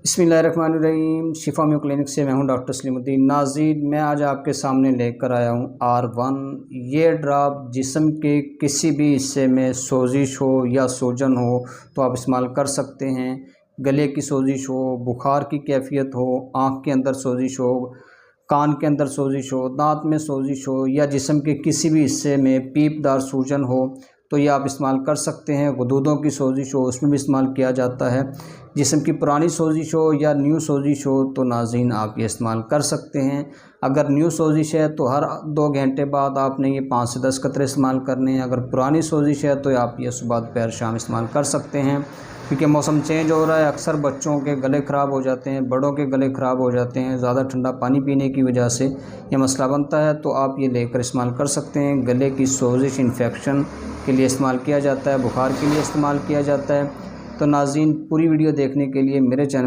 बिस्मिल्लाहिर्रहमानिर्रहीम। शिफा mu clinic से मैं हूं डॉक्टर सलीमुद्दीन। नाज़रीन, मैं आज आपके सामने लेकर आया हूं R1। ये ड्रॉप जिस्म के किसी भी हिस्से में सोजिश हो या सूजन हो तो आप इस्तेमाल कर सकते हैं। गले की सोजिश हो, बुखार की कैफियत हो, आँख के अंदर सोजिश हो, कान के अंदर सोजिश हो, दांत में सोजिश हो या जिस्म के किसी भी हिस्से में पीपदार सूजन हो तो ये आप इस्तेमाल कर सकते हैं। गुदूदों की सोजिश हो उसमें भी इस्तेमाल किया जाता है। जिस्म की पुरानी सोजिश हो या न्यू सोजिश हो तो नाज़रीन आप ये इस्तेमाल कर सकते हैं। अगर न्यू सोजिश है तो हर 2 घंटे बाद आपने ये 5 से 10 कतरे इस्तेमाल करने हैं। अगर पुरानी सोजिश है तो आप ये सुबह दोपहर शाम इस्तेमाल कर सकते हैं। क्योंकि मौसम चेंज हो रहा है, अक्सर बच्चों के गले ख़राब हो जाते हैं, बड़ों के गले ख़राब हो जाते हैं, ज़्यादा ठंडा पानी पीने की वजह से ये मसला बनता है। तो आप ये लेकर इस्तेमाल कर सकते हैं। गले की सोजिश इन्फेक्शन के लिए इस्तेमाल किया जाता है, बुखार के लिए इस्तेमाल किया जाता है। तो नाज़रीन, पूरी वीडियो देखने के लिए मेरे चैनल